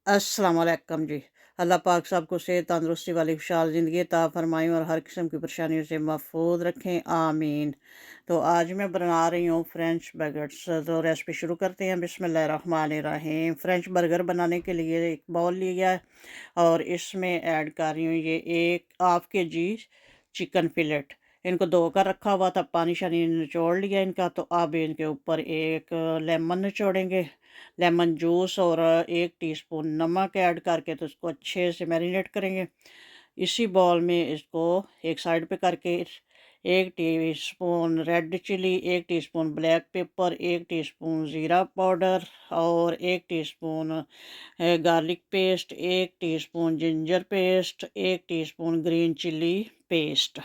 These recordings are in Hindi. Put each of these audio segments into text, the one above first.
अस्सलामुअलैकुम जी। अल्लाह पाक सबको सेहत तंदुरुस्ती वाली खुशहाल ज़िंदगी अता फ़रमाएँ और हर किस्म की परेशानियों से महफूज रखें, आमीन। तो आज मैं बना रही हूँ फ्रेंच बर्गर्स। तो रेसिपी शुरू करते हैं। बिस्मिल्लाहिर्रहमानिर्रहीम। फ्रेंच बर्गर बनाने के लिए एक बाउल लिया है और इसमें ऐड कर रही हूँ ये एक हाफ़ केजी चिकन फिलेट। इनको धोकर रखा हुआ था, पानी शानी निचोड़ लिया इनका। तो अब इनके ऊपर एक लेमन निचोड़ेंगे, लेमन जूस, और 1 टीस्पून नमक ऐड करके तो इसको अच्छे से मैरिनेट करेंगे। इसी बाउल में इसको एक साइड पे करके 1 teaspoon red chilli, 1 teaspoon black pepper, 1 teaspoon ज़ीरा पाउडर और 1 teaspoon garlic paste, 1 teaspoon ginger paste, 1 teaspoon green chilli paste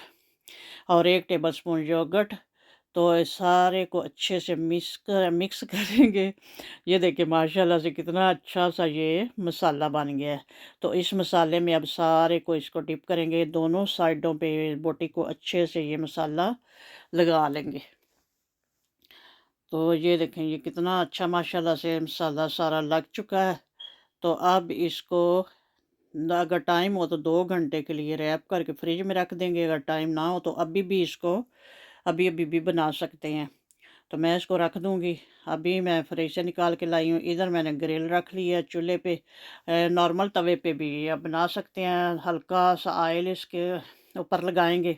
और 1 टेबलस्पून योगर्ट। तो इस सारे को अच्छे से मिक्स करेंगे। ये देखिए माशाल्लाह से कितना अच्छा सा ये मसाला बन गया है। तो इस मसाले में अब सारे को इसको डिप करेंगे, दोनों साइडों पे बोटी को अच्छे से ये मसाला लगा लेंगे। तो ये देखें ये कितना अच्छा माशाल्लाह से मसाला सारा लग चुका है। तो अब इसको अगर टाइम हो तो 2 घंटे के लिए रैप करके फ्रिज में रख देंगे। अगर टाइम ना हो तो अभी भी इसको अभी अभी भी बना सकते हैं। तो मैं इसको रख दूँगी। अभी मैं फ्रिज से निकाल के लाई हूँ। इधर मैंने ग्रिल रख ली है चूल्हे पे। नॉर्मल तवे पे भी आप बना सकते हैं। हल्का सा ऑयल इसके ऊपर लगाएँगे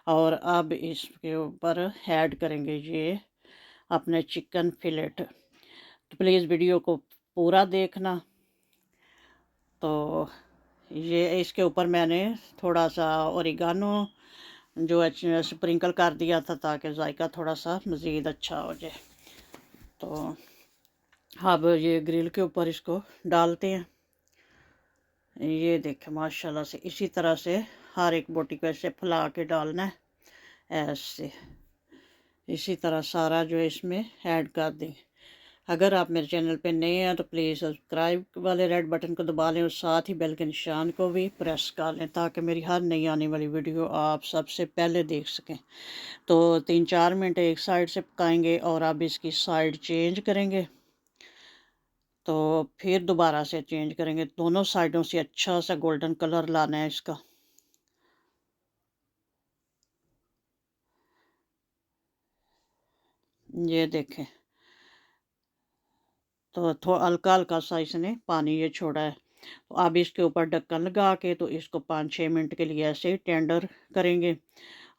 और अब इसके ऊपर ऐड करेंगे ये अपने चिकन फिलेट। तो प्लीज़ वीडियो को पूरा देखना। तो ये इसके ऊपर मैंने थोड़ा-सा ओरिगानो जो है स्प्रिंकल कर दिया था ताकि जायका थोड़ा-सा मज़ीद अच्छा हो जाए। तो अब ये ग्रिल के ऊपर इसको डालते हैं। ये देखें माशाल्लाह से इसी तरह से हर एक बोटी को ऐसे फैला के डालना है, ऐसे। इसी तरह सारा जो है इसमें ऐड कर दें। अगर आप मेरे चैनल पे नए हैं तो प्लीज़ सब्सक्राइब वाले रेड बटन को दबा लें और साथ ही बेल के निशान को भी प्रेस कर लें ताकि मेरी हर नई आने वाली वीडियो आप सबसे पहले देख सकें। तो 3-4 मिनट एक साइड से पकाएंगे और अब इसकी साइड चेंज करेंगे। तो फिर दोबारा से चेंज करेंगे, दोनों साइडों से अच्छा सा गोल्डन कलर लाना है इसका। ये देखें, तो हल्का हल्का सा इसने पानी ये छोड़ा है। तो अब इसके ऊपर ढक्कन लगा के तो इसको 5-6 मिनट के लिए ऐसे ही टेंडर करेंगे।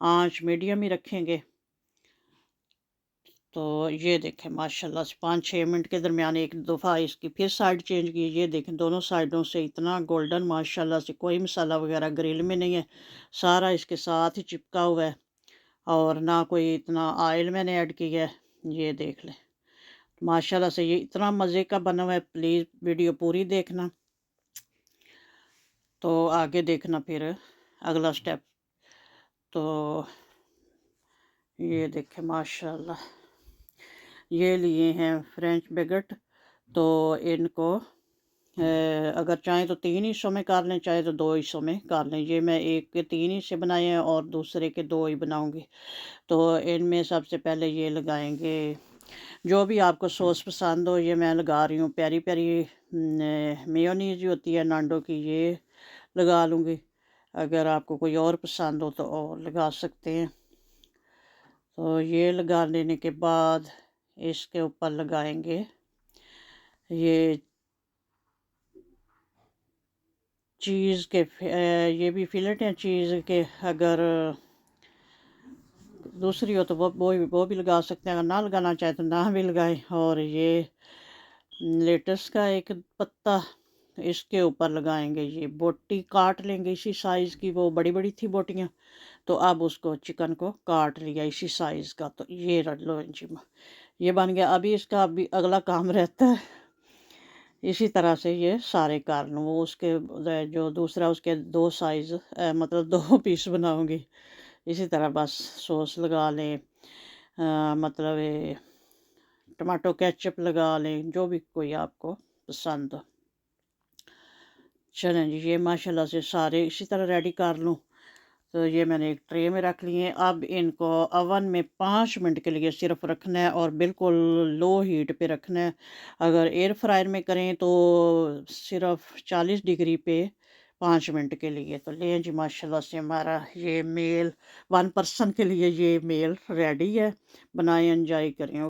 आंच मीडियम ही रखेंगे। तो ये देखें माशाल्लाह से 5-6 मिनट के दरमियान एक दफ़ा इसकी फिर साइड चेंज की। ये देखें दोनों साइडों से इतना गोल्डन माशाल्लाह से, कोई मसाला वगैरह ग्रिल में नहीं है, सारा इसके साथ ही चिपका हुआ है और ना कोई इतना ऑयल मैंने ऐड किया है। ये देख लें माशाल्लाह से ये इतना मज़े का बना हुआ है। प्लीज़ वीडियो पूरी देखना। तो आगे देखना फिर अगला स्टेप। तो ये देखें माशाल्लाह ये लिए हैं फ्रेंच बेगट। तो इनको अगर चाहें तो 3 हिस्सों में कर लें, चाहे तो 2 हिस्सों में कर लें। ये मैं एक के 3 हिस्से बनाए हैं और दूसरे के 2 ही बनाऊंगी। तो इनमें सबसे पहले ये लगाएंगे जो भी आपको सॉस पसंद हो। ये मैं लगा रही हूँ पेरी पेरी मेयोनीज जो होती है नांडो की, ये लगा लूँगी। अगर आपको कोई और पसंद हो तो और लगा सकते हैं। तो ये लगा लेने के बाद इसके ऊपर लगाएंगे ये चीज़ के ये भी फिलेट हैं चीज़ के। अगर दूसरी हो तो वो भी लगा सकते हैं, अगर ना लगाना चाहे तो ना भी लगाएं। और ये लेटस का एक पत्ता इसके ऊपर लगाएंगे। ये बोटी काट लेंगे इसी साइज़ की, वो बड़ी बड़ी थी बोटियाँ। तो अब उसको चिकन को काट लिया इसी साइज़ का। तो ये रख लो जी, ये बन गया। अभी इसका अभी अगला काम रहता है इसी तरह से ये सारे कर लूँ। वो उसके जो दूसरा उसके 2 साइज़ मतलब 2 पीस बनाऊँगी। इसी तरह बस सॉस लगा लें, मतलब ये टमाटो केचप लगा लें, जो भी कोई आपको पसंद हो। चलें जी, ये माशाल्लाह से सारे इसी तरह रेडी कर लूँ। तो ये मैंने एक ट्रे में रख लिए। अब इनको ओवन में 5 मिनट के लिए सिर्फ रखना है और बिल्कुल लो हीट पे रखना है। अगर एयर फ्रायर में करें तो सिर्फ 40 डिग्री पे 5 मिनट के लिए। तो लें जी, माशाल्लाह से हमारा ये मील 1 पर्सन के लिए ये मील रेडी है। बनाएं, एंजॉय करें।